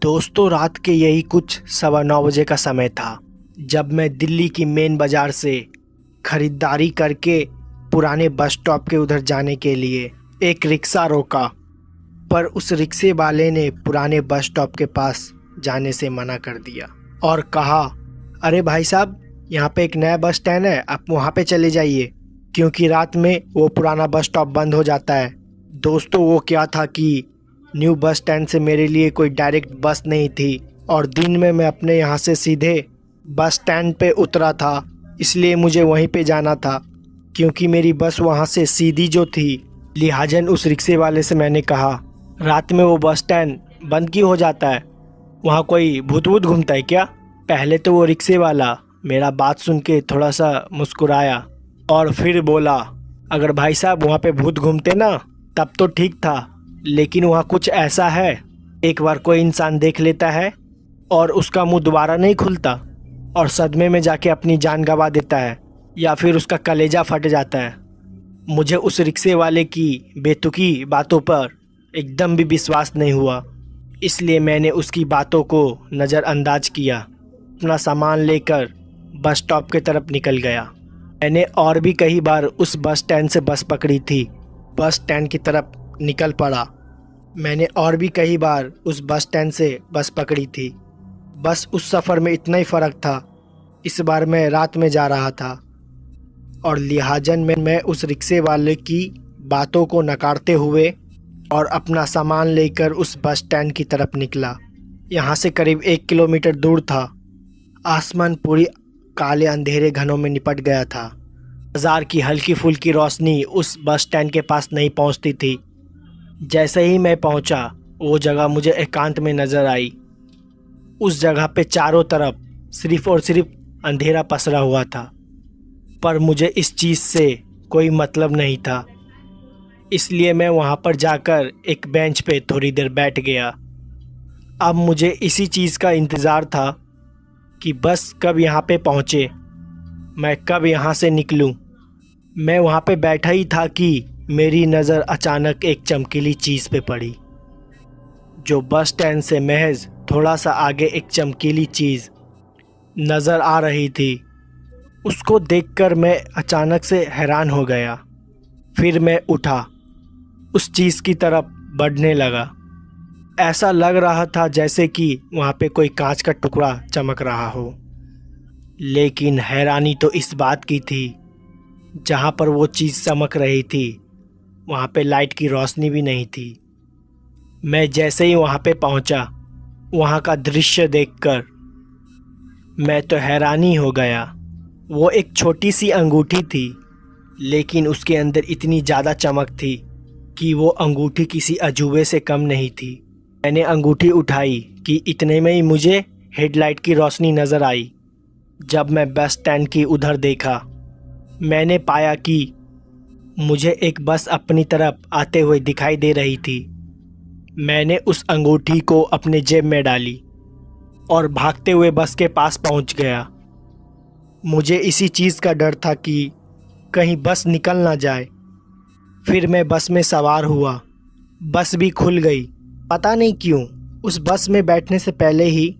दोस्तों, रात के यही कुछ 9:15 बजे का समय था जब मैं दिल्ली की मेन बाज़ार से ख़रीदारी करके पुराने बस स्टॉप के उधर जाने के लिए एक रिक्शा रोका, पर उस रिक्शे वाले ने पुराने बस स्टॉप के पास जाने से मना कर दिया और कहा, अरे भाई साहब, यहाँ पे एक नया बस स्टैंड है, आप वहाँ पे चले जाइए, क्योंकि रात में वो पुराना बस स्टॉप बंद हो जाता है। दोस्तों, वो क्या था कि न्यू बस स्टैंड से मेरे लिए कोई डायरेक्ट बस नहीं थी और दिन में मैं अपने यहाँ से सीधे बस स्टैंड पे उतरा था, इसलिए मुझे वहीं पे जाना था क्योंकि मेरी बस वहाँ से सीधी जो थी। लिहाजन उस रिक्शे वाले से मैंने कहा, रात में वो बस स्टैंड बंद क्यों हो जाता है? वहाँ कोई भूत वूत घूमता है क्या? पहले तो वो रिक्शे वाला मेरा बात सुन के थोड़ा सा मुस्कुराया और फिर बोला, अगर भाई साहब वहाँ पे भूत घूमते ना तब तो ठीक था, लेकिन वहाँ कुछ ऐसा है, एक बार कोई इंसान देख लेता है और उसका मुंह दोबारा नहीं खुलता और सदमे में जाके अपनी जान गंवा देता है या फिर उसका कलेजा फट जाता है। मुझे उस रिक्शे वाले की बेतुकी बातों पर एकदम भी विश्वास नहीं हुआ, इसलिए मैंने उसकी बातों को नज़रअंदाज किया। अपना सामान लेकर बस स्टॉप की तरफ निकल गया। मैंने और भी कई बार उस बस स्टैंड से बस पकड़ी थी, बस स्टैंड की तरफ निकल पड़ा। मैंने और भी कई बार उस बस स्टैंड से बस पकड़ी थी, बस उस सफ़र में इतना ही फ़र्क था, इस बार मैं रात में जा रहा था और लिहाजन में मैं उस रिक्शे वाले की बातों को नकारते हुए और अपना सामान लेकर उस बस स्टैंड की तरफ निकला। यहाँ से करीब 1 किलोमीटर दूर था। आसमान पूरी काले अंधेरे घनों में निपट गया था। बाजार की हल्की फुल्की रोशनी उस बस स्टैंड के पास नहीं पहुँचती थी। जैसे ही मैं पहुंचा, वो जगह मुझे एकांत में नज़र आई। उस जगह पे चारों तरफ सिर्फ और सिर्फ अंधेरा पसरा हुआ था, पर मुझे इस चीज़ से कोई मतलब नहीं था, इसलिए मैं वहाँ पर जाकर एक बेंच पे थोड़ी देर बैठ गया। अब मुझे इसी चीज़ का इंतज़ार था कि बस कब यहाँ पे पहुँचे, मैं कब यहाँ से निकलूँ। मैं वहाँ पे बैठा ही था कि मेरी नज़र अचानक एक चमकीली चीज़ पे पड़ी। जो बस स्टैंड से महज थोड़ा सा आगे एक चमकीली चीज़ नज़र आ रही थी, उसको देखकर मैं अचानक से हैरान हो गया। फिर मैं उठा, उस चीज़ की तरफ बढ़ने लगा। ऐसा लग रहा था जैसे कि वहाँ पे कोई कांच का टुकड़ा चमक रहा हो, लेकिन हैरानी तो इस बात की थी, जहाँ पर वो चीज़ चमक रही थी वहाँ पे लाइट की रोशनी भी नहीं थी। मैं जैसे ही वहाँ पे पहुँचा, वहाँ का दृश्य देखकर मैं तो हैरानी हो गया। वो एक छोटी सी अंगूठी थी, लेकिन उसके अंदर इतनी ज़्यादा चमक थी कि वो अंगूठी किसी अजूबे से कम नहीं थी। मैंने अंगूठी उठाई कि इतने में ही मुझे हेडलाइट की रोशनी नज़र आई। जब मैं बस स्टैंड की उधर देखा, मैंने पाया कि मुझे एक बस अपनी तरफ आते हुए दिखाई दे रही थी। मैंने उस अंगूठी को अपने जेब में डाली और भागते हुए बस के पास पहुंच गया। मुझे इसी चीज़ का डर था कि कहीं बस निकल ना जाए। फिर मैं बस में सवार हुआ। बस भी खुल गई। पता नहीं क्यों उस बस में बैठने से पहले ही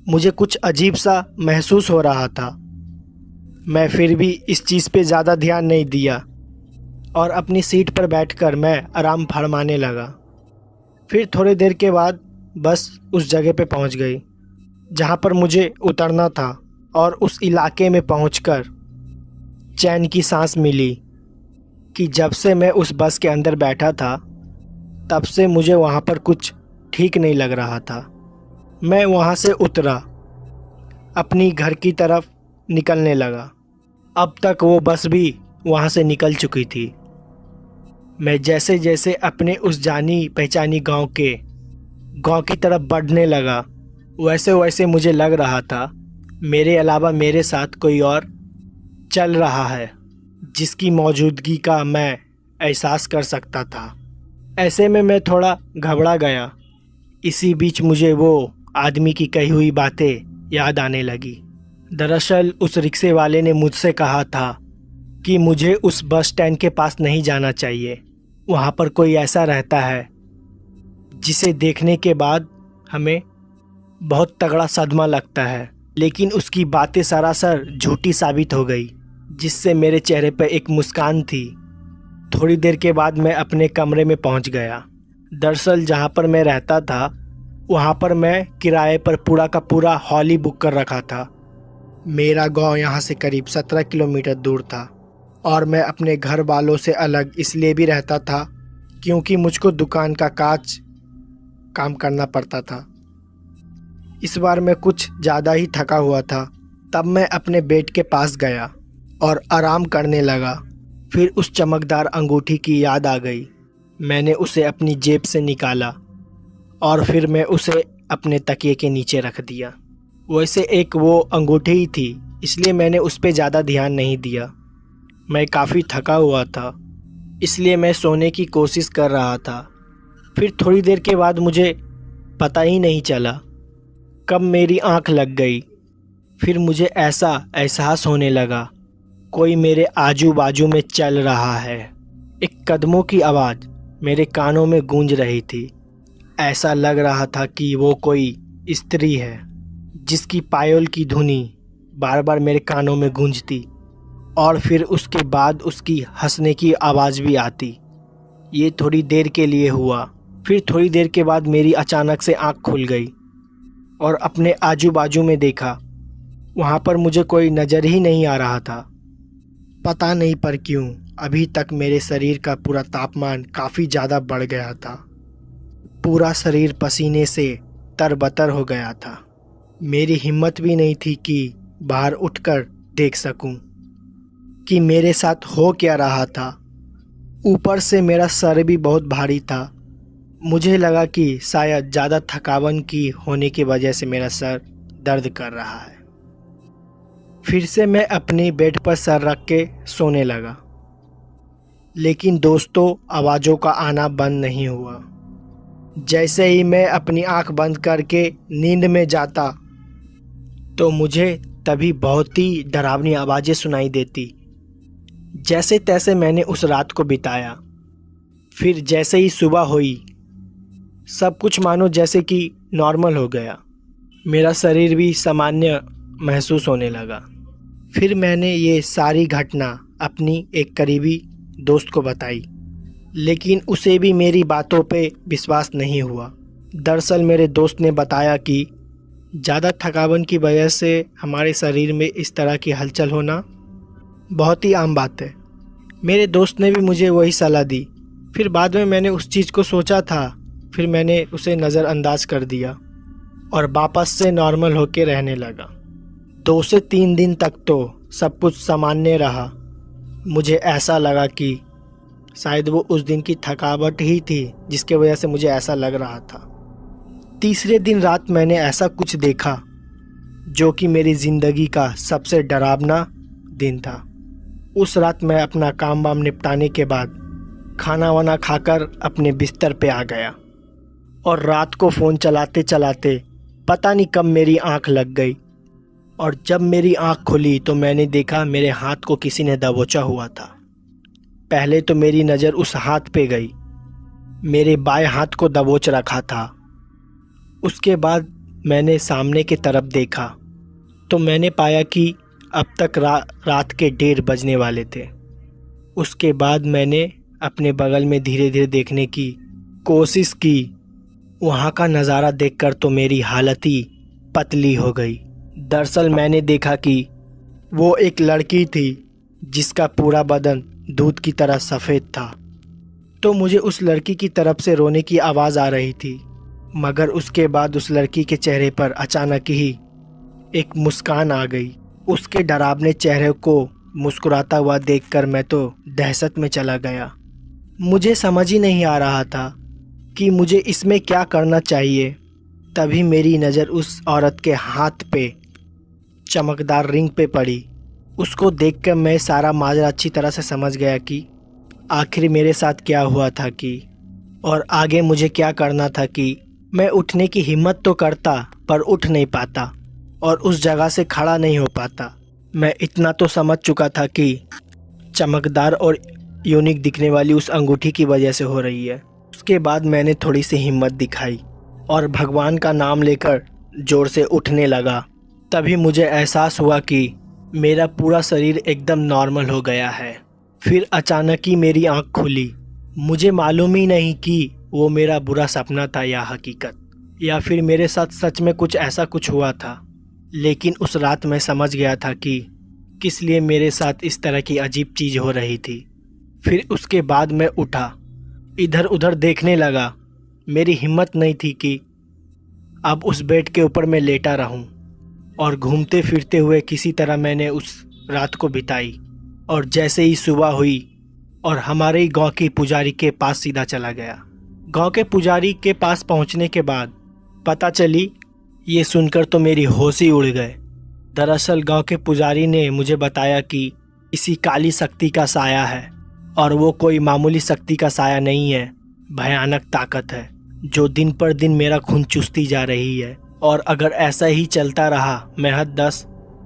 मुझे कुछ अजीब सा महसूस हो रहा था। मैं फिर भी इस चीज़ पे ज़्यादा ध्यान नहीं दिया और अपनी सीट पर बैठकर मैं आराम फरमाने लगा। फिर थोड़ी देर के बाद बस उस जगह पे पहुंच गई जहां पर मुझे उतरना था और उस इलाके में पहुंचकर चैन की सांस मिली कि जब से मैं उस बस के अंदर बैठा था तब से मुझे वहां पर कुछ ठीक नहीं लग रहा था। मैं वहां से उतरा, अपनी घर की तरफ निकलने लगा। अब तक वो बस भी वहां से निकल चुकी थी। मैं जैसे जैसे अपने उस जानी पहचानी गांव की तरफ बढ़ने लगा, वैसे वैसे मुझे लग रहा था मेरे अलावा मेरे साथ कोई और चल रहा है, जिसकी मौजूदगी का मैं एहसास कर सकता था। ऐसे में मैं थोड़ा घबरा गया। इसी बीच मुझे वो आदमी की कही हुई बातें याद आने लगी। दरअसल उस रिक्शे वाले ने मुझसे कहा था कि मुझे उस बस स्टैंड के पास नहीं जाना चाहिए, वहाँ पर कोई ऐसा रहता है जिसे देखने के बाद हमें बहुत तगड़ा सदमा लगता है, लेकिन उसकी बातें सरासर झूठी साबित हो गई, जिससे मेरे चेहरे पर एक मुस्कान थी। थोड़ी देर के बाद मैं अपने कमरे में पहुंच गया। दरअसल जहां पर मैं रहता था वहां पर मैं किराए पर पूरा का पूरा हॉल ही बुक कर रखा था। मेरा गांव यहां से करीब 17 किलोमीटर दूर था और मैं अपने घर वालों से अलग इसलिए भी रहता था क्योंकि मुझको दुकान का काम करना पड़ता था। इस बार मैं कुछ ज़्यादा ही थका हुआ था। तब मैं अपने बेड के पास गया और आराम करने लगा। फिर उस चमकदार अंगूठी की याद आ गई। मैंने उसे अपनी जेब से निकाला और फिर मैं उसे अपने तकिए के नीचे रख दिया। वैसे एक वो अंगूठी ही थी, इसलिए मैंने उस पर ज़्यादा ध्यान नहीं दिया। मैं काफ़ी थका हुआ था, इसलिए मैं सोने की कोशिश कर रहा था। फिर थोड़ी देर के बाद मुझे पता ही नहीं चला कब मेरी आंख लग गई। फिर मुझे ऐसा एहसास होने लगा कोई मेरे आजू बाजू में चल रहा है। एक कदमों की आवाज़ मेरे कानों में गूंज रही थी। ऐसा लग रहा था कि वो कोई स्त्री है जिसकी पायल की धुनी बार बार मेरे कानों में गूंजती और फिर उसके बाद उसकी हंसने की आवाज़ भी आती। ये थोड़ी देर के लिए हुआ। फिर थोड़ी देर के बाद मेरी अचानक से आंख खुल गई और अपने आजू बाजू में देखा। वहाँ पर मुझे कोई नज़र ही नहीं आ रहा था। पता नहीं पर क्यों अभी तक मेरे शरीर का पूरा तापमान काफ़ी ज़्यादा बढ़ गया था। पूरा शरीर पसीने से तरबतर हो गया था। मेरी हिम्मत भी नहीं थी कि बाहर उठकर देख सकूं कि मेरे साथ हो क्या रहा था। ऊपर से मेरा सर भी बहुत भारी था। मुझे लगा कि शायद ज़्यादा थकावन की होने की वजह से मेरा सर दर्द कर रहा है। फिर से मैं अपनी बेड पर सर रख के सोने लगा, लेकिन दोस्तों आवाज़ों का आना बंद नहीं हुआ। जैसे ही मैं अपनी आंख बंद करके नींद में जाता तो मुझे तभी बहुत ही डरावनी आवाज़ें सुनाई देती। जैसे तैसे मैंने उस रात को बिताया। फिर जैसे ही सुबह हुई सब कुछ मानो जैसे कि नॉर्मल हो गया। मेरा शरीर भी सामान्य महसूस होने लगा। फिर मैंने ये सारी घटना अपनी एक करीबी दोस्त को बताई, लेकिन उसे भी मेरी बातों पे विश्वास नहीं हुआ। दरअसल मेरे दोस्त ने बताया कि ज़्यादा थकावन की वजह से हमारे शरीर में इस तरह की हलचल होना बहुत ही आम बात है। मेरे दोस्त ने भी मुझे वही सलाह दी। फिर बाद में मैंने उस चीज़ को सोचा था, फिर मैंने उसे नज़रअंदाज कर दिया और वापस से नॉर्मल होके रहने लगा। 2 से 3 दिन तक तो सब कुछ सामान्य रहा। मुझे ऐसा लगा कि शायद वो उस दिन की थकावट ही थी जिसके वजह से मुझे ऐसा लग रहा था। तीसरे दिन रात मैंने ऐसा कुछ देखा जो कि मेरी ज़िंदगी का सबसे डरावना दिन था। उस रात मैं अपना काम वाम निपटाने के बाद खाना वाना खाकर अपने बिस्तर पे आ गया और रात को फ़ोन चलाते चलाते पता नहीं कब मेरी आंख लग गई। और जब मेरी आंख खुली तो मैंने देखा मेरे हाथ को किसी ने दबोचा हुआ था। पहले तो मेरी नज़र उस हाथ पे गई। मेरे बाएं हाथ को दबोच रखा था। उसके बाद मैंने सामने की तरफ देखा तो मैंने पाया कि अब तक रात के 1:30 बजने वाले थे। उसके बाद मैंने अपने बगल में धीरे धीरे देखने की कोशिश की। वहाँ का नज़ारा देखकर तो मेरी हालत ही पतली हो गई। दरअसल मैंने देखा कि वो एक लड़की थी जिसका पूरा बदन दूध की तरह सफ़ेद था। तो मुझे उस लड़की की तरफ से रोने की आवाज़ आ रही थी, मगर उसके बाद उस लड़की के चेहरे पर अचानक ही एक मुस्कान आ गई। उसके डरावने चेहरे को मुस्कुराता हुआ देखकर मैं तो दहशत में चला गया। मुझे समझ ही नहीं आ रहा था कि मुझे इसमें क्या करना चाहिए। तभी मेरी नज़र उस औरत के हाथ पे चमकदार रिंग पे पड़ी। उसको देखकर मैं सारा माजरा अच्छी तरह से समझ गया कि आखिर मेरे साथ क्या हुआ था कि और आगे मुझे क्या करना था कि मैं उठने की हिम्मत तो करता पर उठ नहीं पाता और उस जगह से खड़ा नहीं हो पाता। मैं इतना तो समझ चुका था कि चमकदार और यूनिक दिखने वाली उस अंगूठी की वजह से हो रही है। उसके बाद मैंने थोड़ी सी हिम्मत दिखाई और भगवान का नाम लेकर जोर से उठने लगा। तभी मुझे एहसास हुआ कि मेरा पूरा शरीर एकदम नॉर्मल हो गया है। फिर अचानक ही मेरी आंख खुली। मुझे मालूम ही नहीं कि वो मेरा बुरा सपना था या हकीकत, या फिर मेरे साथ सच में कुछ ऐसा कुछ हुआ था। लेकिन उस रात मैं समझ गया था कि किस लिए मेरे साथ इस तरह की अजीब चीज़ हो रही थी। फिर उसके बाद मैं उठा, इधर उधर देखने लगा। मेरी हिम्मत नहीं थी कि अब उस बेड के ऊपर मैं लेटा रहूं, और घूमते फिरते हुए किसी तरह मैंने उस रात को बिताई। और जैसे ही सुबह हुई और हमारे ही गांव के पुजारी के पास सीधा चला गया। गांव के पुजारी के पास पहुंचने के बाद पता चली, ये सुनकर तो मेरी होश ही उड़ गए। दरअसल गांव के पुजारी ने मुझे बताया कि इसी काली शक्ति का साया है, और वो कोई मामूली शक्ति का साया नहीं है, भयानक ताकत है जो दिन पर दिन मेरा खून चूसती जा रही है। और अगर ऐसा ही चलता रहा महज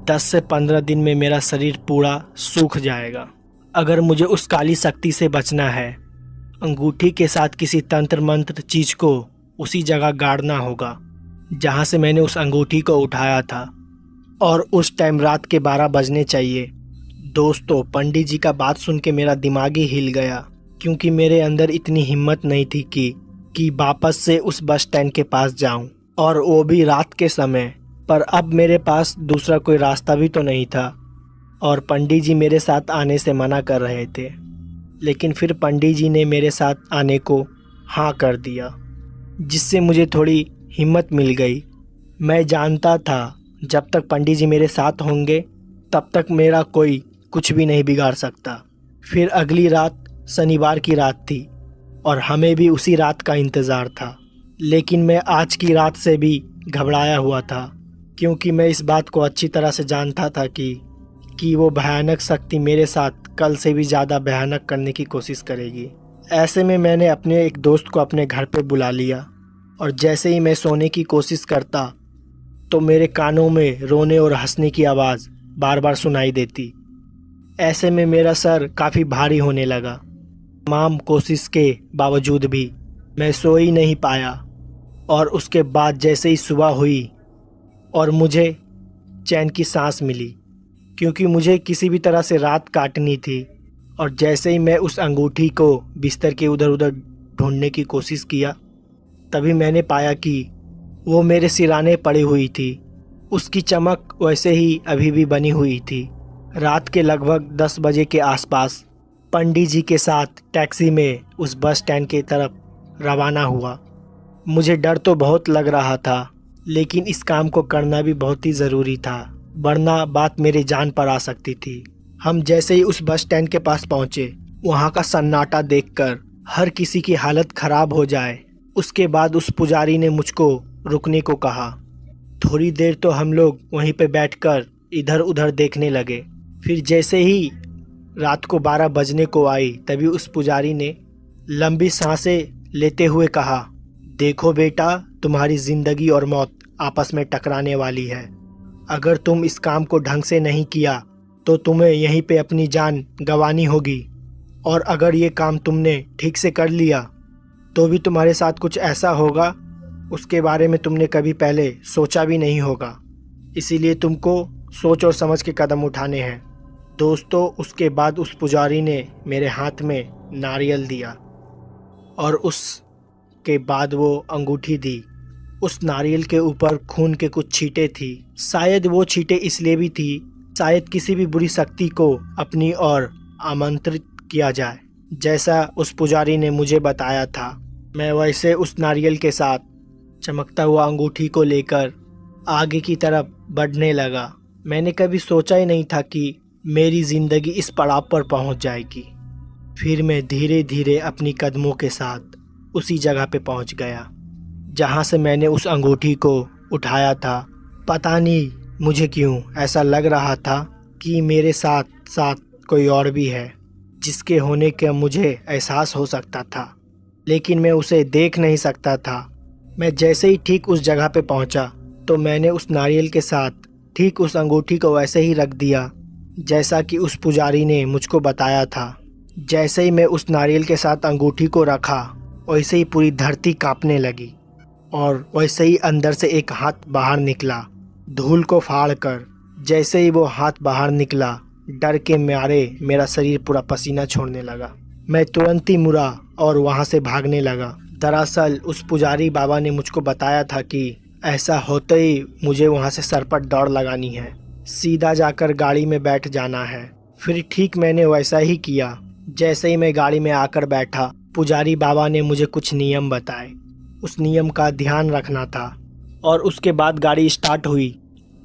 10 से 15 दिन में मेरा शरीर पूरा सूख जाएगा। अगर मुझे उस काली शक्ति से बचना है, अंगूठी के साथ किसी तंत्र मंत्र चीज को उसी जगह गाड़ना होगा जहां से मैंने उस अंगूठी को उठाया था। और उस टाइम रात के 12 बजने चाहिए। दोस्तों, पंडित जी का बात सुन के मेरा दिमाग ही हिल गया, क्योंकि मेरे अंदर इतनी हिम्मत नहीं थी कि वापस से उस बस स्टैंड के पास जाऊं, और वो भी रात के समय। पर अब मेरे पास दूसरा कोई रास्ता भी तो नहीं था, और पंडित जी मेरे साथ आने से मना कर रहे थे। लेकिन फिर पंडित जी ने मेरे साथ आने को हाँ कर दिया, जिससे मुझे थोड़ी हिम्मत मिल गई। मैं जानता था जब तक पंडित जी मेरे साथ होंगे तब तक मेरा कोई कुछ भी नहीं बिगाड़ सकता। फिर अगली रात शनिवार की रात थी, और हमें भी उसी रात का इंतज़ार था। लेकिन मैं आज की रात से भी घबराया हुआ था, क्योंकि मैं इस बात को अच्छी तरह से जानता था कि वो भयानक शक्ति मेरे साथ कल से भी ज़्यादा भयानक करने की कोशिश करेगी। ऐसे में मैंने अपने एक दोस्त को अपने घर पे बुला लिया, और जैसे ही मैं सोने की कोशिश करता तो मेरे कानों में रोने और हंसने की आवाज़ बार बार सुनाई देती। ऐसे में मेरा सर काफ़ी भारी होने लगा। तमाम कोशिश के बावजूद भी मैं सो ही नहीं पाया। और उसके बाद जैसे ही सुबह हुई और मुझे चैन की सांस मिली, क्योंकि मुझे किसी भी तरह से रात काटनी थी। और जैसे ही मैं उस अंगूठी को बिस्तर के उधर उधर ढूंढने की कोशिश किया, तभी मैंने पाया कि वो मेरे सिराने पड़ी हुई थी। उसकी चमक वैसे ही अभी भी बनी हुई थी। रात के लगभग 10 बजे के आसपास पंडित जी के साथ टैक्सी में उस बस स्टैंड की तरफ रवाना हुआ। मुझे डर तो बहुत लग रहा था, लेकिन इस काम को करना भी बहुत ही ज़रूरी था, वरना बात मेरी जान पर आ सकती थी। हम जैसे ही उस बस स्टैंड के पास पहुंचे, वहां का सन्नाटा देखकर हर किसी की हालत खराब हो जाए। उसके बाद उस पुजारी ने मुझको रुकने को कहा। थोड़ी देर तो हम लोग वहीं पे बैठकर इधर उधर देखने लगे। फिर जैसे ही रात को 12 बजने को आई, तभी उस पुजारी ने लंबी सांसें लेते हुए कहा, देखो बेटा, तुम्हारी ज़िंदगी और मौत आपस में टकराने वाली है। अगर तुम इस काम को ढंग से नहीं किया तो तुम्हें यहीं पे अपनी जान गंवानी होगी, और अगर ये काम तुमने ठीक से कर लिया तो भी तुम्हारे साथ कुछ ऐसा होगा उसके बारे में तुमने कभी पहले सोचा भी नहीं होगा। इसीलिए तुमको सोच और समझ के कदम उठाने हैं। दोस्तों, उसके बाद उस पुजारी ने मेरे हाथ में नारियल दिया, और उसके बाद वो अंगूठी दी। उस नारियल के ऊपर खून के कुछ छींटे थी। शायद वो छींटे इसलिए भी थी, शायद किसी भी बुरी शक्ति को अपनी ओर आमंत्रित किया जाए। जैसा उस पुजारी ने मुझे बताया था, मैं वैसे उस नारियल के साथ चमकता हुआ अंगूठी को लेकर आगे की तरफ बढ़ने लगा। मैंने कभी सोचा ही नहीं था कि मेरी ज़िंदगी इस पड़ाव पर पहुंच जाएगी। फिर मैं धीरे धीरे अपनी कदमों के साथ उसी जगह पे पहुंच गया जहां से मैंने उस अंगूठी को उठाया था। पता नहीं मुझे क्यों ऐसा लग रहा था कि मेरे साथ साथ कोई और भी है, जिसके होने का मुझे एहसास हो सकता था, लेकिन मैं उसे देख नहीं सकता था। मैं जैसे ही ठीक उस जगह पे पहुंचा तो मैंने उस नारियल के साथ ठीक उस अंगूठी को वैसे ही रख दिया जैसा कि उस पुजारी ने मुझको बताया था। जैसे ही मैं उस नारियल के साथ अंगूठी को रखा, वैसे ही पूरी धरती कांपने लगी और वैसे ही अंदर से एक हाथ बाहर निकला, धूल को फाड़ कर। जैसे ही वो हाथ बाहर निकला, डर के मारे मेरा शरीर पूरा पसीना छोड़ने लगा। मैं तुरंत ही मुड़ा और वहाँ से भागने लगा। दरअसल उस पुजारी बाबा ने मुझको बताया था कि ऐसा होते ही मुझे वहाँ से सर पर दौड़ लगानी है, सीधा जाकर गाड़ी में बैठ जाना है। फिर ठीक मैंने वैसा ही किया। जैसे ही मैं गाड़ी में आकर बैठा, पुजारी बाबा ने मुझे कुछ नियम बताए। उस नियम का ध्यान रखना था और उसके बाद गाड़ी स्टार्ट हुई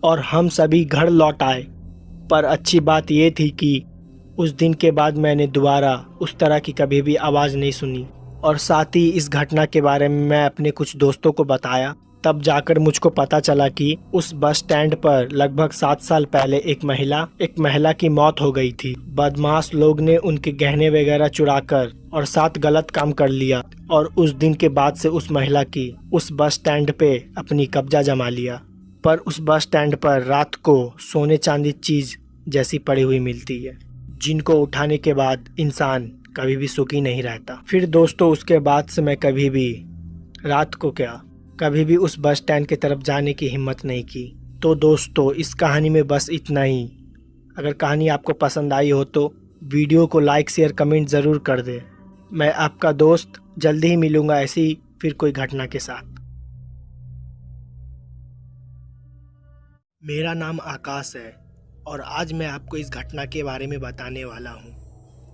और हम सभी घर लौट आए। पर अच्छी बात यह थी कि उस दिन के बाद मैंने दोबारा उस तरह की कभी भी आवाज़ नहीं सुनी। और साथ ही इस घटना के बारे में मैं अपने कुछ दोस्तों को बताया। तब जाकर मुझको पता चला कि उस बस स्टैंड पर लगभग 7 साल पहले एक महिला की मौत हो गई थी। बदमाश लोग ने उनके गहने वगैरह चुराकर और साथ गलत काम कर लिया और उस दिन के बाद से उस महिला की उस बस स्टैंड पे अपनी कब्जा जमा लिया। पर उस बस स्टैंड पर रात को सोने चांदी चीज जैसी पड़ी हुई मिलती है, जिनको उठाने के बाद इंसान कभी भी सुखी नहीं रहता। फिर दोस्तों उसके बाद से मैं कभी भी रात को कभी भी उस बस स्टैंड की तरफ जाने की हिम्मत नहीं की। तो दोस्तों इस कहानी में बस इतना ही। अगर कहानी आपको पसंद आई हो तो वीडियो को लाइक शेयर कमेंट ज़रूर कर दें। मैं आपका दोस्त जल्दी ही मिलूँगा ऐसी फिर कोई घटना के साथ। मेरा नाम आकाश है और आज मैं आपको इस घटना के बारे में बताने वाला हूँ।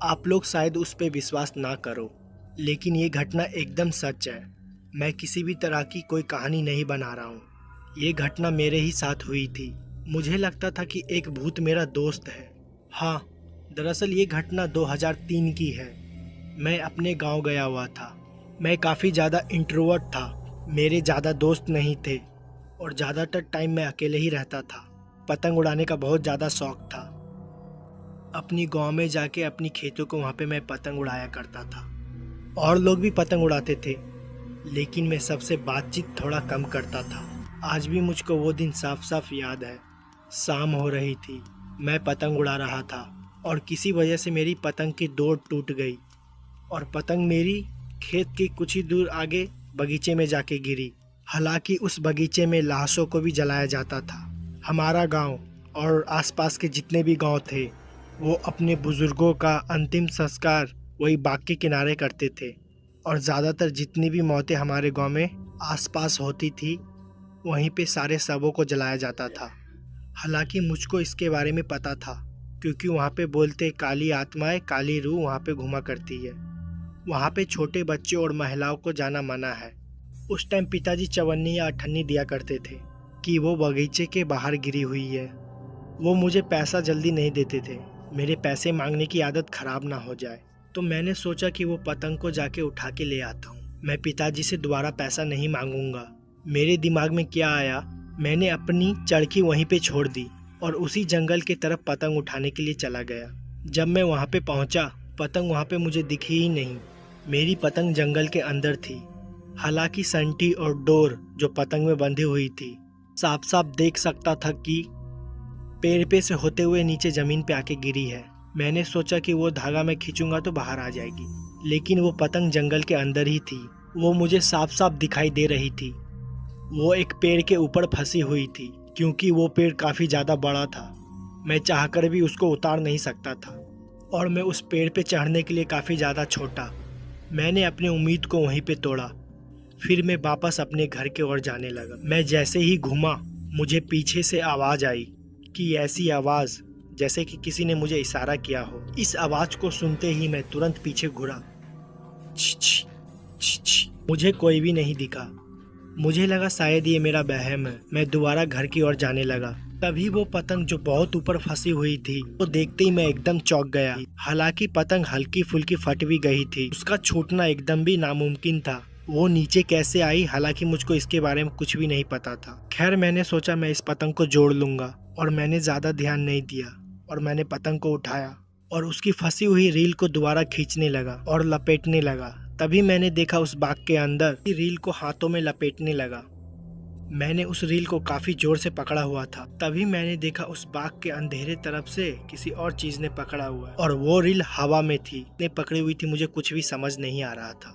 आप लोग शायद उस पर विश्वास ना करो, लेकिन ये घटना एकदम सच है। मैं किसी भी तरह की कोई कहानी नहीं बना रहा हूँ। ये घटना मेरे ही साथ हुई थी। मुझे लगता था कि एक भूत मेरा दोस्त है। हाँ, दरअसल ये घटना 2003 की है। मैं अपने गांव गया हुआ था। मैं काफ़ी ज़्यादा इंट्रोवर्ट था। मेरे ज़्यादा दोस्त नहीं थे और ज़्यादातर टाइम मैं अकेले ही रहता था। पतंग उड़ाने का बहुत ज़्यादा शौक़ था। अपनी गांव में जाके अपनी खेतों को वहाँ पे मैं पतंग उड़ाया करता था। और लोग भी पतंग उड़ाते थे, लेकिन मैं सबसे बातचीत थोड़ा कम करता था। आज भी मुझको वो दिन साफ साफ याद है। शाम हो रही थी, मैं पतंग उड़ा रहा था और किसी वजह से मेरी पतंग की डोर टूट गई और पतंग मेरी खेत के कुछ ही दूर आगे बगीचे में जाके गिरी। हालांकि उस बगीचे में लाशों को भी जलाया जाता था। हमारा गांव और आसपास के जितने भी गांव थे वो अपने बुजुर्गों का अंतिम संस्कार वही बाग के किनारे करते थे और ज़्यादातर जितनी भी मौतें हमारे गांव में आसपास होती थी वहीं पे सारे शवों को जलाया जाता था। हालांकि मुझको इसके बारे में पता था क्योंकि वहाँ पे बोलते काली आत्माएं, काली रूह वहाँ पे घुमा करती है। वहाँ पे छोटे बच्चे और महिलाओं को जाना मना है। उस टाइम पिताजी चवन्नी या अठन्नी दिया करते थे कि वो बगीचे के बाहर गिरी हुई है। वो मुझे पैसा जल्दी नहीं देते थे, मेरे पैसे मांगने की आदत ख़राब ना हो जाए। तो मैंने सोचा कि वो पतंग को जाके उठा के ले आता हूँ। मैं पिताजी से दोबारा पैसा नहीं मांगूंगा। मेरे दिमाग में क्या आया, मैंने अपनी चरखी वहीं पे छोड़ दी और उसी जंगल की तरफ पतंग उठाने के लिए चला गया। जब मैं वहाँ पे पहुँचा, पतंग वहाँ पे मुझे दिखी ही नहीं। मेरी पतंग जंगल के अंदर थी। हालांकि संटी और डोर जो पतंग में बंधी हुई थी, साफ साफ देख सकता था कि पेड़ पे से होते हुए नीचे ज़मीन पे आके गिरी है। मैंने सोचा कि वो धागा मैं खींचूंगा तो बाहर आ जाएगी, लेकिन वो पतंग जंगल के अंदर ही थी। वो मुझे साफ साफ दिखाई दे रही थी। वो एक पेड़ के ऊपर फंसी हुई थी क्योंकि वो पेड़ काफ़ी ज़्यादा बड़ा था। मैं चाहकर भी उसको उतार नहीं सकता था और मैं उस पेड़ पे चढ़ने के लिए काफ़ी ज़्यादा छोटा। मैंने अपनी उम्मीद को वहीं पे तोड़ा। फिर मैं वापस अपने घर की ओर जाने लगा। मैं जैसे ही घूमा, मुझे पीछे से आवाज़ आई कि ऐसी आवाज़ जैसे कि किसी ने मुझे इशारा किया हो। इस आवाज़ को सुनते ही मैं तुरंत पीछे घुरा। मुझे कोई भी नहीं दिखा। मुझे लगा शायद ये मेरा वहम है। मैं दोबारा घर की ओर जाने लगा। तभी वो पतंग जो बहुत ऊपर फंसी हुई थी वो देखते ही मैं एकदम चौंक गया। हालांकि पतंग हल्की फुल्की फट भी गई थी, उसका छूटना एकदम भी नामुमकिन था। वो नीचे कैसे आई, हालांकि मुझको इसके बारे में कुछ भी नहीं पता था। खैर, मैंने सोचा मैं इस पतंग को जोड़ लूंगा और मैंने ज़्यादा ध्यान नहीं दिया और मैंने पतंग को उठाया और उसकी फंसी हुई रील को दोबारा खींचने लगा और लपेटने लगा। तभी मैंने देखा उस बाग के अंदर रील को हाथों में लपेटने लगा। मैंने उस रील को काफी जोर से पकड़ा हुआ था। तभी मैंने देखा उस बाग के अंधेरे तरफ से किसी और चीज ने पकड़ा हुआ और वो रील हवा में थी। ने पकड़ी हुई थी, मुझे कुछ भी समझ नहीं आ रहा था।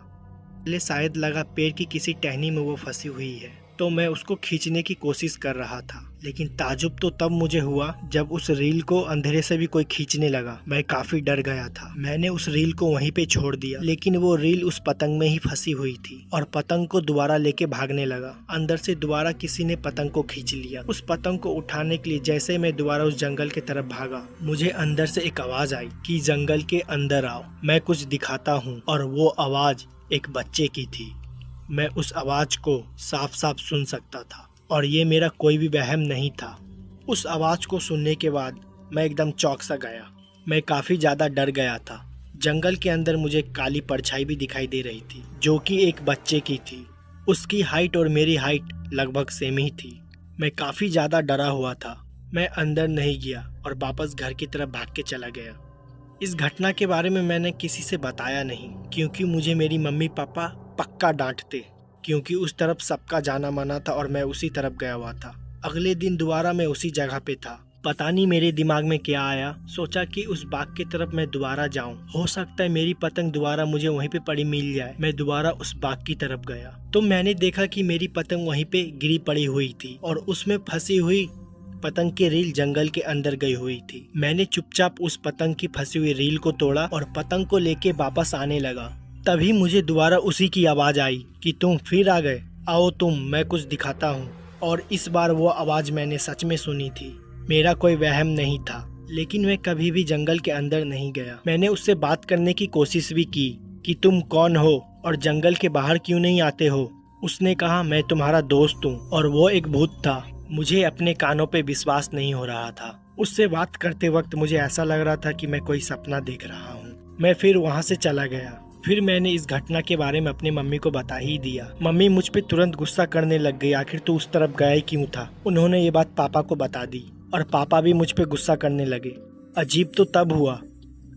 पहले शायद लगा पेड़ की किसी टहनी में वो फंसी हुई है, तो मैं उसको खींचने की कोशिश कर रहा था। लेकिन ताजुब तो तब मुझे हुआ जब उस रील को अंधेरे से भी कोई खींचने लगा। मैं काफी डर गया था। मैंने उस रील को वहीं पे छोड़ दिया, लेकिन वो रील उस पतंग में ही फंसी हुई थी और पतंग को दोबारा लेके भागने लगा। अंदर से दोबारा किसी ने पतंग को खींच लिया। उस पतंग को उठाने के लिए जैसे मैं दोबारा उस जंगल की तरफ भागा, मुझे अंदर से एक आवाज आई कि जंगल के अंदर आओ, मैं कुछ दिखाता हूँ। और वो आवाज एक बच्चे की थी। मैं उस आवाज को साफ साफ सुन सकता था और ये मेरा कोई भी वहम नहीं था। उस आवाज को सुनने के बाद मैं एकदम चौंक सा गया। मैं काफी ज्यादा डर गया था। जंगल के अंदर मुझे काली परछाई भी दिखाई दे रही थी, जो कि एक बच्चे की थी। उसकी हाइट और मेरी हाइट लगभग सेम ही थी। मैं काफी ज्यादा डरा हुआ था। मैं अंदर नहीं गया और वापस घर की तरफ भाग के चला गया। इस घटना के बारे में मैंने किसी से बताया नहीं, क्योंकि मुझे मेरी मम्मी पापा पक्का डांटते, क्योंकि उस तरफ सबका जाना माना था और मैं उसी तरफ गया हुआ था। अगले दिन दोबारा मैं उसी जगह पे था। पता नहीं मेरे दिमाग में क्या आया, सोचा कि उस बाग की तरफ मैं दोबारा जाऊं। हो सकता है मेरी पतंग दोबारा मुझे वहीं पे पड़ी मिल जाए। मैं दोबारा उस बाग की तरफ गया तो मैंने देखा कि मेरी पतंग वहीं पे गिरी पड़ी हुई थी और उसमें फंसी हुई पतंग की रील जंगल के अंदर गई हुई थी। मैंने चुपचाप उस पतंग की फंसी हुई रील को तोड़ा और पतंग को लेके वापस आने लगा। तभी मुझे दोबारा उसी की आवाज आई कि तुम फिर आ गए, आओ तुम, मैं कुछ दिखाता हूँ। और इस बार वो आवाज मैंने सच में सुनी थी। मेरा कोई वहम नहीं था, लेकिन मैं कभी भी जंगल के अंदर नहीं गया। मैंने उससे बात करने की कोशिश भी की कि तुम कौन हो और जंगल के बाहर क्यों नहीं आते हो। उसने कहा मैं तुम्हारा दोस्त हूँ और वो एक भूत था। मुझे अपने कानों पे विश्वास नहीं हो रहा था। उससे बात करते वक्त मुझे ऐसा लग रहा था कि मैं कोई सपना देख रहा हूँ। मैं फिर वहाँ से चला गया। फिर मैंने इस घटना के बारे में अपनी मम्मी को बता ही दिया। मम्मी मुझ पे तुरंत गुस्सा करने लग गई, आखिर तू उस तरफ गया ही क्यों था। उन्होंने ये बात पापा को बता दी और पापा भी मुझ पे गुस्सा करने लगे। अजीब तो तब हुआ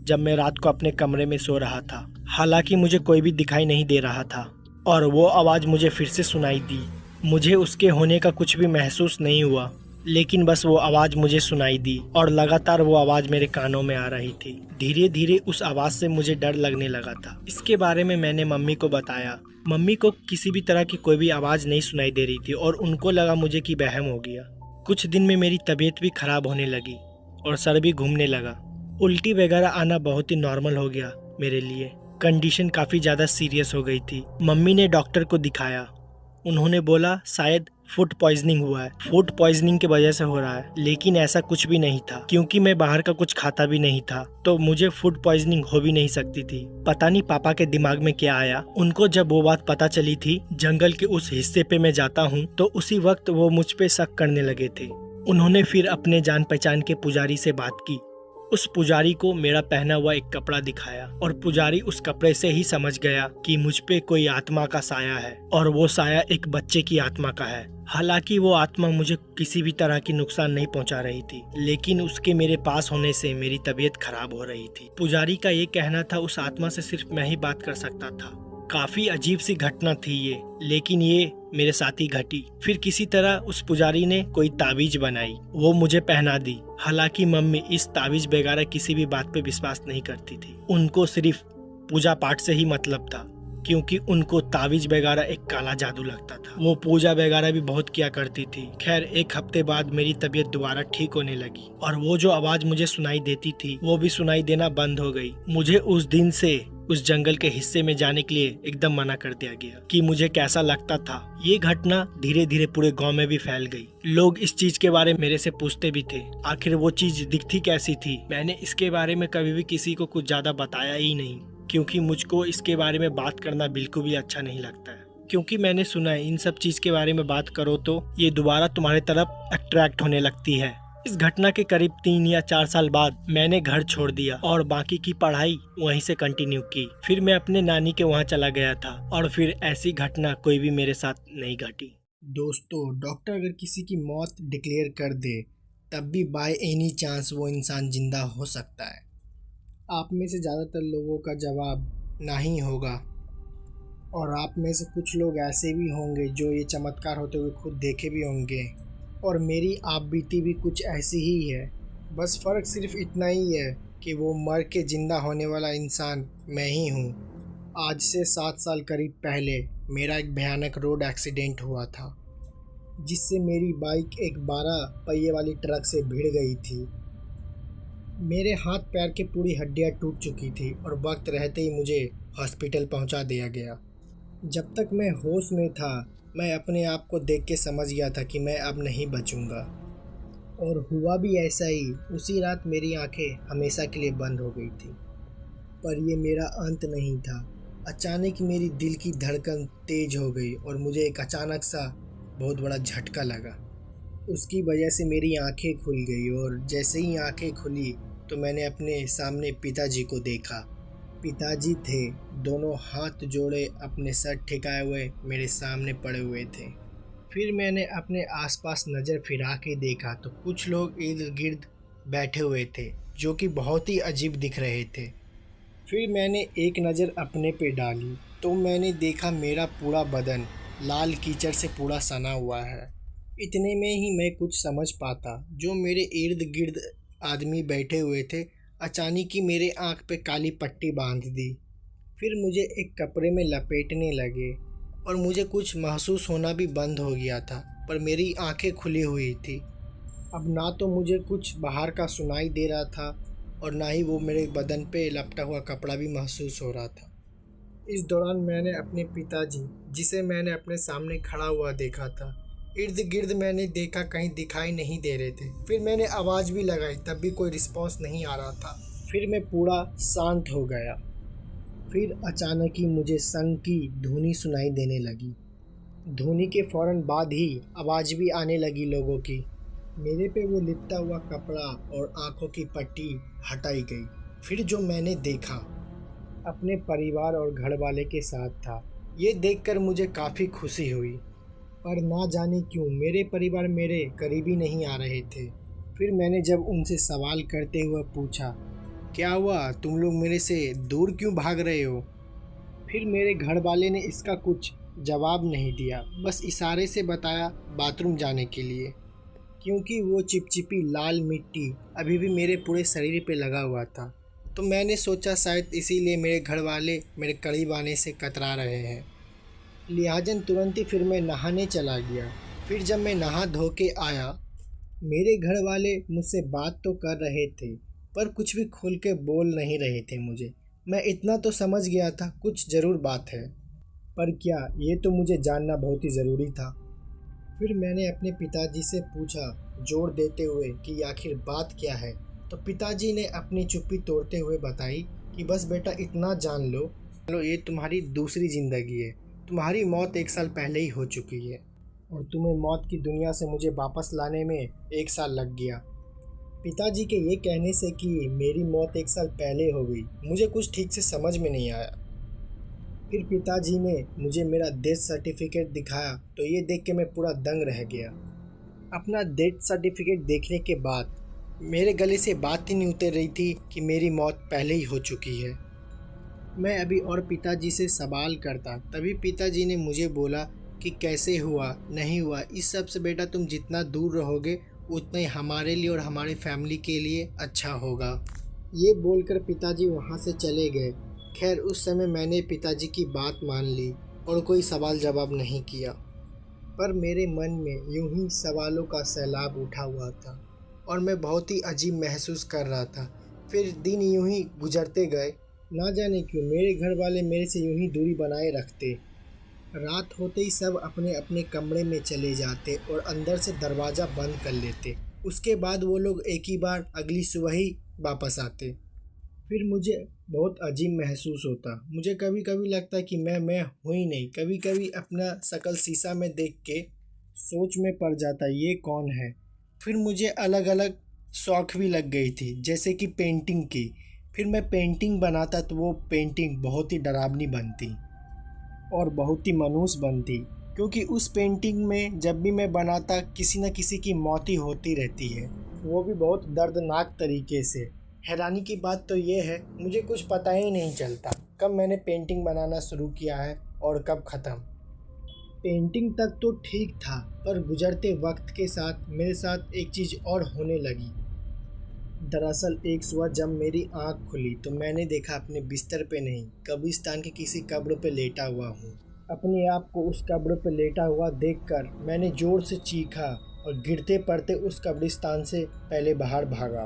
जब मैं रात को अपने कमरे में सो रहा था। हालांकि मुझे कोई भी दिखाई नहीं दे रहा था और वो आवाज़ मुझे फिर से सुनाई दी। मुझे उसके होने का कुछ भी महसूस नहीं हुआ, लेकिन बस वो आवाज़ मुझे सुनाई दी और लगातार वो आवाज़ मेरे कानों में आ रही थी। धीरे धीरे उस आवाज़ से मुझे डर लगने लगा था। इसके बारे में मैंने मम्मी को बताया। मम्मी को किसी भी तरह की कोई भी आवाज़ नहीं सुनाई दे रही थी और उनको लगा मुझे कि वहम हो गया। कुछ दिन में मेरी तबीयत भी खराब होने लगी और सर भी घूमने लगा। उल्टी वगैरह आना बहुत ही नॉर्मल हो गया मेरे लिए। कंडीशन काफ़ी ज़्यादा सीरियस हो गई थी। मम्मी ने डॉक्टर को दिखाया। उन्होंने बोला शायद फूड पॉइजनिंग हुआ है, फूड पॉइजनिंग की वजह से हो रहा है। लेकिन ऐसा कुछ भी नहीं था, क्योंकि मैं बाहर का कुछ खाता भी नहीं था, तो मुझे फूड पॉइजनिंग हो भी नहीं सकती थी। पता नहीं पापा के दिमाग में क्या आया। उनको जब वो बात पता चली थी जंगल के उस हिस्से पे मैं जाता हूँ, तो उसी वक्त वो मुझ पे शक करने लगे थे। उन्होंने फिर अपने जान पहचान के पुजारी से बात की। उस पुजारी को मेरा पहना हुआ एक कपड़ा दिखाया और पुजारी उस कपड़े से ही समझ गया कि मुझ पे कोई आत्मा का साया है और वो साया एक बच्चे की आत्मा का है। हालांकि वो आत्मा मुझे किसी भी तरह की नुकसान नहीं पहुंचा रही थी, लेकिन उसके मेरे पास होने से मेरी तबीयत खराब हो रही थी। पुजारी का ये कहना था उस आत्मा से सिर्फ मैं ही बात कर सकता था। काफी अजीब सी घटना थी ये, लेकिन ये मेरे साथ ही घटी। फिर किसी तरह उस पुजारी ने कोई ताबीज बनाई, वो मुझे पहना दी। हालांकि मम्मी इस ताबीज वगैरह किसी भी बात पे विश्वास नहीं करती थी। उनको सिर्फ पूजा पाठ से ही मतलब था, क्योंकि उनको ताबीज वगैरह एक काला जादू लगता था। वो पूजा वगैरह भी बहुत किया करती थी। खैर, एक हफ्ते बाद मेरी तबीयत दोबारा ठीक होने लगी और वो जो आवाज मुझे सुनाई देती थी वो भी सुनाई देना बंद हो गई। मुझे उस दिन से उस जंगल के हिस्से में जाने के लिए एकदम मना कर दिया गया कि मुझे कैसा लगता था। ये घटना धीरे धीरे पूरे गांव में भी फैल गई। लोग इस चीज के बारे में मेरे से पूछते भी थे, आखिर वो चीज दिखती कैसी थी। मैंने इसके बारे में कभी भी किसी को कुछ ज्यादा बताया ही नहीं, क्योंकि मुझको इसके बारे में बात करना बिल्कुल भी अच्छा नहीं लगता है। क्योंकि मैंने सुना है इन सब चीज के बारे में बात करो तो ये दोबारा तुम्हारे तरफ अट्रैक्ट होने लगती है। इस घटना के करीब 3 या 4 साल बाद मैंने घर छोड़ दिया और बाकी की पढ़ाई वहीं से कंटिन्यू की। फिर मैं अपने नानी के वहाँ चला गया था और फिर ऐसी घटना कोई भी मेरे साथ नहीं घटी। दोस्तों, डॉक्टर अगर किसी की मौत डिक्लेयर कर दे तब भी बाय एनी चांस वो इंसान जिंदा हो सकता है। आप में से ज़्यादातर लोगों का जवाब नहीं होगा और आप में से कुछ लोग ऐसे भी होंगे जो ये चमत्कार होते हुए खुद देखे भी होंगे। और मेरी आप बीती भी कुछ ऐसी ही है। बस फ़र्क सिर्फ इतना ही है कि वो मर के ज़िंदा होने वाला इंसान मैं ही हूँ आज से 7 साल करीब पहले मेरा एक भयानक रोड एक्सीडेंट हुआ था, जिससे मेरी बाइक एक 12 पहिए वाली ट्रक से भिड़ गई थी। मेरे हाथ पैर की पूरी हड्डियां टूट चुकी थी और वक्त रहते ही मुझे हॉस्पिटल पहुंचा दिया गया। जब तक मैं होश में था, मैं अपने आप को देख के समझ गया था कि मैं अब नहीं बचूंगा। और हुआ भी ऐसा ही। उसी रात मेरी आंखें हमेशा के लिए बंद हो गई थी। पर ये मेरा अंत नहीं था। अचानक मेरी दिल की धड़कन तेज हो गई और मुझे एक अचानक सा बहुत बड़ा झटका लगा। उसकी वजह से मेरी आंखें खुल गई और जैसे ही आंखें खुली तो मैंने अपने सामने पिताजी को देखा। पिताजी थे, दोनों हाथ जोड़े अपने सर ठिकाए हुए मेरे सामने पड़े हुए थे। फिर मैंने अपने आसपास नज़र फिरा के देखा तो कुछ लोग इर्द गिर्द बैठे हुए थे, जो कि बहुत ही अजीब दिख रहे थे। फिर मैंने एक नज़र अपने पे डाली तो मैंने देखा मेरा पूरा बदन लाल कीचड़ से पूरा सना हुआ है। इतने में ही मैं कुछ समझ पाता, जो मेरे इर्द गिर्द आदमी बैठे हुए थे अचानक ही मेरे आँख पे काली पट्टी बांध दी। फिर मुझे एक कपड़े में लपेटने लगे और मुझे कुछ महसूस होना भी बंद हो गया था, पर मेरी आंखें खुली हुई थी। अब ना तो मुझे कुछ बाहर का सुनाई दे रहा था और ना ही वो मेरे बदन पे लपटा हुआ कपड़ा भी महसूस हो रहा था। इस दौरान मैंने अपने पिताजी, जिसे मैंने अपने सामने खड़ा हुआ देखा था, इर्द गिर्द मैंने देखा कहीं दिखाई नहीं दे रहे थे। फिर मैंने आवाज़ भी लगाई, तब भी कोई रिस्पॉन्स नहीं आ रहा था। फिर मैं पूरा शांत हो गया। फिर अचानक ही मुझे संग की धुनी सुनाई देने लगी। धुनी के फौरन बाद ही आवाज़ भी आने लगी लोगों की। मेरे पे वो लिपटा हुआ कपड़ा और आंखों की पट्टी हटाई गई। फिर जो मैंने देखा अपने परिवार और घर वाले के साथ था। ये देखकर मुझे काफ़ी खुशी हुई, पर ना जाने क्यों मेरे परिवार मेरे करीबी नहीं आ रहे थे। फिर मैंने जब उनसे सवाल करते हुए पूछा, क्या हुआ, तुम लोग मेरे से दूर क्यों भाग रहे हो? फिर मेरे घर वाले ने इसका कुछ जवाब नहीं दिया, बस इशारे से बताया बाथरूम जाने के लिए, क्योंकि वो चिपचिपी लाल मिट्टी अभी भी मेरे पूरे शरीर पे लगा हुआ था। तो मैंने सोचा शायद इसीलिए मेरे घर वाले मेरे करीब आने से कतरा रहे हैं। लिहाजन तुरंत ही फिर मैं नहाने चला गया। फिर जब मैं नहा धो के आया, मेरे घर वाले मुझसे बात तो कर रहे थे, पर कुछ भी खुल के बोल नहीं रहे थे मुझे। मैं इतना तो समझ गया था कुछ ज़रूर बात है, पर क्या, ये तो मुझे जानना बहुत ही ज़रूरी था। फिर मैंने अपने पिताजी से पूछा, जोर देते हुए कि आखिर बात क्या है। तो पिताजी ने अपनी चुप्पी तोड़ते हुए बताई कि बस बेटा इतना जान लो, ये तुम्हारी दूसरी ज़िंदगी है। तुम्हारी मौत 1 साल पहले ही हो चुकी है और तुम्हें मौत की दुनिया से मुझे वापस लाने में 1 साल लग गया। पिताजी के ये कहने से कि मेरी मौत 1 साल पहले हो गई, मुझे कुछ ठीक से समझ में नहीं आया। फिर पिताजी ने मुझे मेरा डेथ सर्टिफिकेट दिखाया तो ये देख के मैं पूरा दंग रह गया। अपना डेथ सर्टिफिकेट देखने के बाद मेरे गले से बात ही नहीं उतर रही थी कि मेरी मौत पहले ही हो चुकी है। मैं अभी और पिताजी से सवाल करता, तभी पिताजी ने मुझे बोला कि कैसे हुआ नहीं हुआ, इस सब से बेटा तुम जितना दूर रहोगे उतना ही हमारे लिए और हमारी फैमिली के लिए अच्छा होगा। ये बोलकर पिताजी वहाँ से चले गए। खैर उस समय मैंने पिताजी की बात मान ली और कोई सवाल जवाब नहीं किया, पर मेरे मन में यूं ही सवालों का सैलाब उठा हुआ था और मैं बहुत ही अजीब महसूस कर रहा था। फिर दिन यूं ही गुजरते गए। ना जाने क्यों मेरे घर वाले मेरे से यूं ही दूरी बनाए रखते। रात होते ही सब अपने अपने कमरे में चले जाते और अंदर से दरवाज़ा बंद कर लेते। उसके बाद वो लोग एक ही बार अगली सुबह ही वापस आते। फिर मुझे बहुत अजीब महसूस होता। मुझे कभी कभी लगता कि मैं हूँ ही नहीं। कभी कभी अपना शक्ल शीशा में देख के सोच में पड़ जाता ये कौन है। फिर मुझे अलग अलग शौक़ भी लग गई थी, जैसे कि पेंटिंग की। फिर मैं पेंटिंग बनाता तो वो पेंटिंग बहुत ही डरावनी बनती और बहुत ही मायूस बनती, क्योंकि उस पेंटिंग में जब भी मैं बनाता किसी न किसी की मौत ही होती रहती है, वो भी बहुत दर्दनाक तरीके से। हैरानी की बात तो ये है मुझे कुछ पता ही नहीं चलता कब मैंने पेंटिंग बनाना शुरू किया है और कब ख़त्म। पेंटिंग तक तो ठीक था, पर गुजरते वक्त के साथ मेरे साथ एक चीज़ और होने लगी। दरअसल एक सुबह जब मेरी आंख खुली तो मैंने देखा अपने बिस्तर पे नहीं, कब्रिस्तान के किसी कब्र पे लेटा हुआ हूँ। अपने आप को उस कब्र पे लेटा हुआ देखकर मैंने जोर से चीखा और गिरते पड़ते उस कब्रिस्तान से पहले बाहर भागा।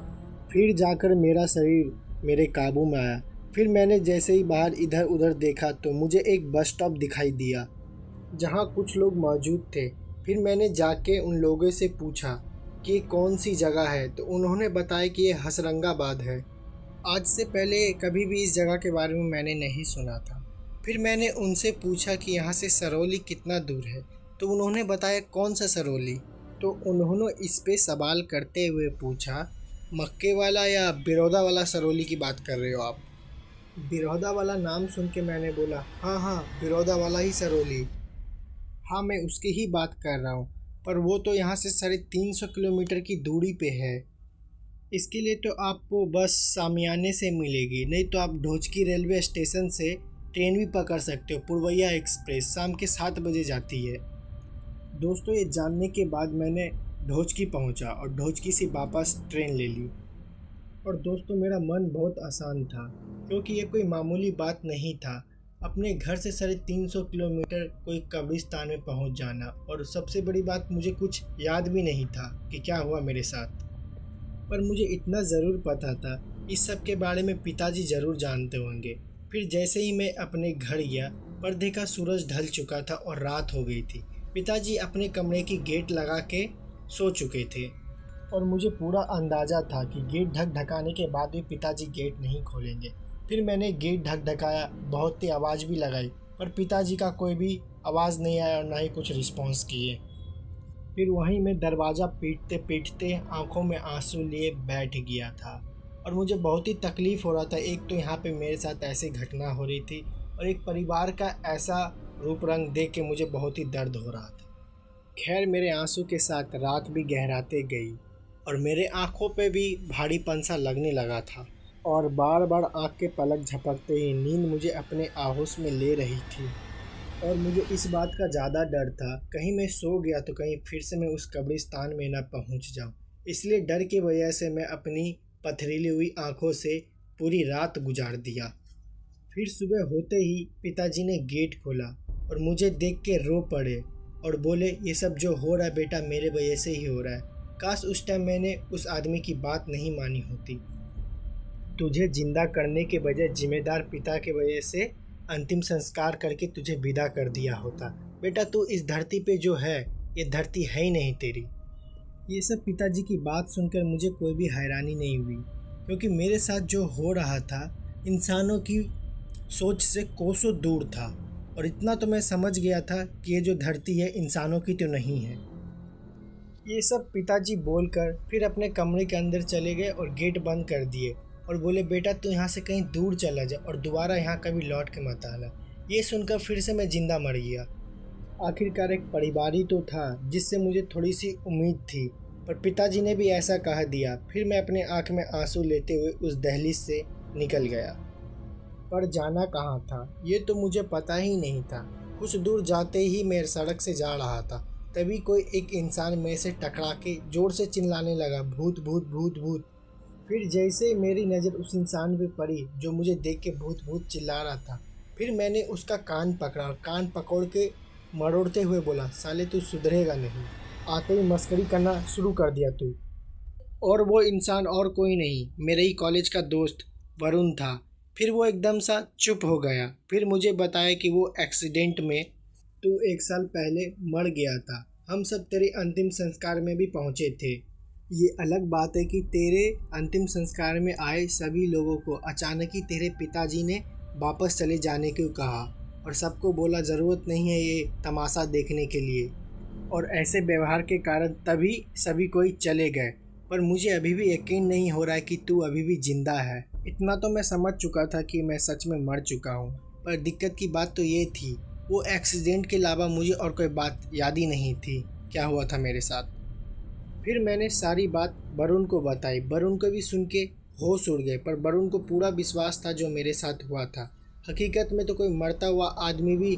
फिर जाकर मेरा शरीर मेरे काबू में आया। फिर मैंने जैसे ही बाहर इधर उधर देखा तो मुझे एक बस स्टॉप दिखाई दिया जहाँ कुछ लोग मौजूद थे। फिर मैंने जाके उन लोगों से पूछा कि ये कौन सी जगह है, तो उन्होंने बताया कि ये हसरंगाबाद है। आज से पहले कभी भी इस जगह के बारे में मैंने नहीं सुना था। फिर मैंने उनसे पूछा कि यहाँ से सरौली कितना दूर है, तो उन्होंने बताया कौन सा सरौली। तो उन्होंने इस पे सवाल करते हुए पूछा, मक्के वाला या बिरौदा वाला सरौली की बात कर रहे हो आप? बिरौदा वाला नाम सुन के मैंने बोला, हाँ हाँ, बिरौदा वाला ही सरौली। हाँ, मैं उसकी ही बात कर रहा हूँ, पर वो तो यहाँ से 350 किलोमीटर की दूरी पे है। इसके लिए तो आपको बस सामियाने से मिलेगी, नहीं तो आप ढोचकी रेलवे स्टेशन से ट्रेन भी पकड़ सकते हो। पूर्वैया एक्सप्रेस शाम के 7 बजे जाती है। दोस्तों, ये जानने के बाद मैंने ढोचकी पहुंचा और ढोचकी से वापस ट्रेन ले ली। और दोस्तों, मेरा मन बहुत आसान था, क्योंकि ये कोई मामूली बात नहीं था अपने घर से 350 किलोमीटर कोई कब्रिस्तान में पहुंच जाना। और सबसे बड़ी बात, मुझे कुछ याद भी नहीं था कि क्या हुआ मेरे साथ। पर मुझे इतना ज़रूर पता था, इस सब के बारे में पिताजी ज़रूर जानते होंगे। फिर जैसे ही मैं अपने घर गया, पर देखा सूरज ढल चुका था और रात हो गई थी। पिताजी अपने कमरे की गेट लगा के सो चुके थे और मुझे पूरा अंदाज़ा था कि गेट ढकाने के बाद भी पिताजी गेट नहीं खोलेंगे। फिर मैंने गेट ढकाया, बहुत ही आवाज़ भी लगाई, पर पिताजी का कोई भी आवाज़ नहीं आया और ना ही कुछ रिस्पॉन्स किए। फिर वहीं मैं दरवाज़ा पीटते पीटते आंखों में आंसू लिए बैठ गया था और मुझे बहुत ही तकलीफ़ हो रहा था। एक तो यहाँ पे मेरे साथ ऐसी घटना हो रही थी और एक परिवार का ऐसा रूप रंग देख के मुझे बहुत ही दर्द हो रहा था। खैर, मेरे आंसू के साथ रात भी गहराते गई और मेरे आंखों पे भी भारीपन सा लगने लगा था और बार बार आँख के पलक झपकते ही नींद मुझे अपने आहोश में ले रही थी। और मुझे इस बात का ज़्यादा डर था, कहीं मैं सो गया तो कहीं फिर से मैं उस कब्रिस्तान में न पहुंच जाऊं। इसलिए डर की वजह से मैं अपनी पथरीली हुई आंखों से पूरी रात गुजार दिया। फिर सुबह होते ही पिताजी ने गेट खोला और मुझे देख के रो पड़े और बोले, ये सब जो हो रहा है बेटा मेरे वजह से ही हो रहा है। काश उस टाइम मैंने उस आदमी की बात नहीं मानी होती। तुझे जिंदा करने के बजाय जिम्मेदार पिता के वजह से अंतिम संस्कार करके तुझे विदा कर दिया होता। बेटा, तू इस धरती पे जो है, ये धरती है ही नहीं तेरी। ये सब पिताजी की बात सुनकर मुझे कोई भी हैरानी नहीं हुई, क्योंकि मेरे साथ जो हो रहा था इंसानों की सोच से कोसों दूर था। और इतना तो मैं समझ गया था कि ये जो धरती है इंसानों की तो नहीं है। ये सब पिताजी बोलकर फिर अपने कमरे के अंदर चले गए और गेट बंद कर दिए और बोले, बेटा तू यहाँ से कहीं दूर चला जा और दोबारा यहाँ कभी लौट के मत आना। ये सुनकर फिर से मैं जिंदा मर गया। आखिरकार एक परिवार ही तो था जिससे मुझे थोड़ी सी उम्मीद थी, पर पिताजी ने भी ऐसा कह दिया। फिर मैं अपने आँख में आंसू लेते हुए उस दहलीज से निकल गया। पर जाना कहाँ था ये तो मुझे पता ही नहीं था। कुछ दूर जाते ही मैं सड़क से जा रहा था, तभी कोई एक इंसान मेरे से टकरा के जोर से चिल्लाने लगा, भूत भूत भूत भूत। फिर जैसे मेरी नज़र उस इंसान पे पड़ी जो मुझे देख के भूत भूत चिल्ला रहा था, फिर मैंने उसका कान पकड़ा और कान पकड़ के मरोड़ते हुए बोला, साले तू सुधरेगा नहीं, आते ही मस्करी करना शुरू कर दिया तू। और वो इंसान और कोई नहीं, मेरे ही कॉलेज का दोस्त वरुण था। फिर वो एकदम सा चुप हो गया। फिर मुझे बताया कि वो एक्सीडेंट में तू 1 साल पहले मर गया था। हम सब तेरे अंतिम संस्कार में भी पहुँचे थे। ये अलग बात है कि तेरे अंतिम संस्कार में आए सभी लोगों को अचानक ही तेरे पिताजी ने वापस चले जाने को कहा और सबको बोला ज़रूरत नहीं है ये तमाशा देखने के लिए, और ऐसे व्यवहार के कारण तभी सभी कोई चले गए। पर मुझे अभी भी यकीन नहीं हो रहा है कि तू अभी भी जिंदा है। इतना तो मैं समझ चुका था कि मैं सच में मर चुका हूँ, पर दिक्कत की बात तो ये थी, वो एक्सीडेंट के अलावा मुझे और कोई बात याद ही नहीं थी क्या हुआ था मेरे साथ। फिर मैंने सारी बात वरुण को बताई। वरुण को भी सुन के होश उड़ गए, पर वरुण को पूरा विश्वास था जो मेरे साथ हुआ था। हकीकत में तो कोई मरता हुआ आदमी भी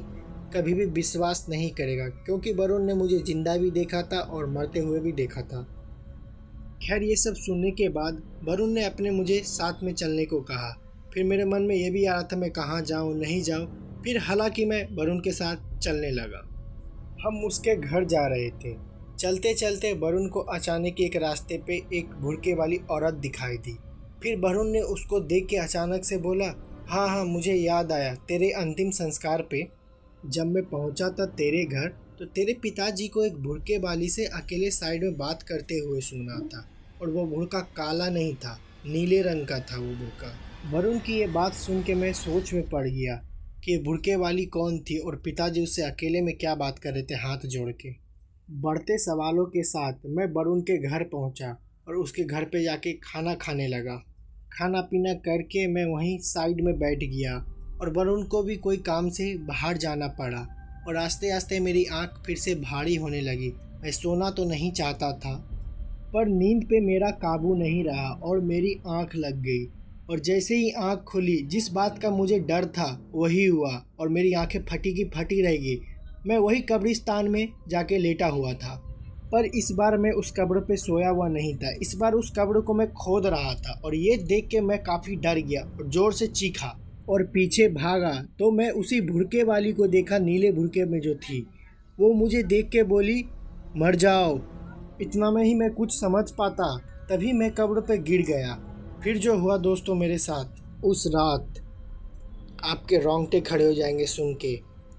कभी भी विश्वास नहीं करेगा, क्योंकि वरुण ने मुझे जिंदा भी देखा था और मरते हुए भी देखा था। खैर ये सब सुनने के बाद वरुण ने अपने मुझे साथ में चलने को कहा। फिर मेरे मन में ये भी आ रहा था मैं कहाँ जाऊँ नहीं जाऊँ। फिर हालांकि मैं वरुण के साथ चलने लगा। हम उसके घर जा रहे थे। चलते चलते वरुण को अचानक एक रास्ते पे एक भुड़के वाली औरत दिखाई दी। फिर वरुण ने उसको देख के अचानक से बोला, हाँ हाँ मुझे याद आया, तेरे अंतिम संस्कार पे जब मैं पहुंचा था तेरे घर तो तेरे पिताजी को एक भुड़के वाली से अकेले साइड में बात करते हुए सुना था। और वो भुड़का काला नहीं था, नीले रंग का था वो भुड़का। वरुण की ये बात सुन के मैं सोच में पड़ गया कि ये भुड़के वाली कौन थी और पिताजी उससे अकेले में क्या बात कर रहे थे हाथ जोड़ के। बढ़ते सवालों के साथ मैं वरुण के घर पहुंचा और उसके घर पे जाके खाना खाने लगा। खाना पीना करके मैं वहीं साइड में बैठ गया और वरुण को भी कोई काम से बाहर जाना पड़ा। और आस्ते आस्ते मेरी आंख फिर से भारी होने लगी। मैं सोना तो नहीं चाहता था पर नींद पे मेरा काबू नहीं रहा और मेरी आंख लग गई। और जैसे ही आंख खुली जिस बात का मुझे डर था वही हुआ और मेरी आंखें फटी की फटी रह गई। मैं वही कब्रिस्तान में जाके लेटा हुआ था। पर इस बार मैं उस कब्र पे सोया हुआ नहीं था। इस बार उस कब्र को मैं खोद रहा था और ये देख के मैं काफ़ी डर गया और ज़ोर से चीखा और पीछे भागा तो मैं उसी भुड़के वाली को देखा, नीले भुड़के में जो थी। वो मुझे देख के बोली, मर जाओ। इतना में ही मैं कुछ समझ पाता तभी मैं कब्र पे गिर गया। फिर जो हुआ दोस्तों मेरे साथ उस रात, आपके रोंगटे खड़े हो जाएंगे सुन के।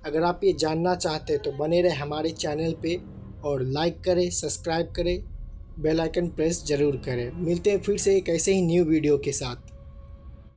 अगर आप ये जानना चाहते तो बने रहे हमारे चैनल पे और लाइक करें, सब्सक्राइब करें, बेल आइकन प्रेस ज़रूर करें। मिलते हैं फिर से एक ऐसे ही न्यू वीडियो के साथ।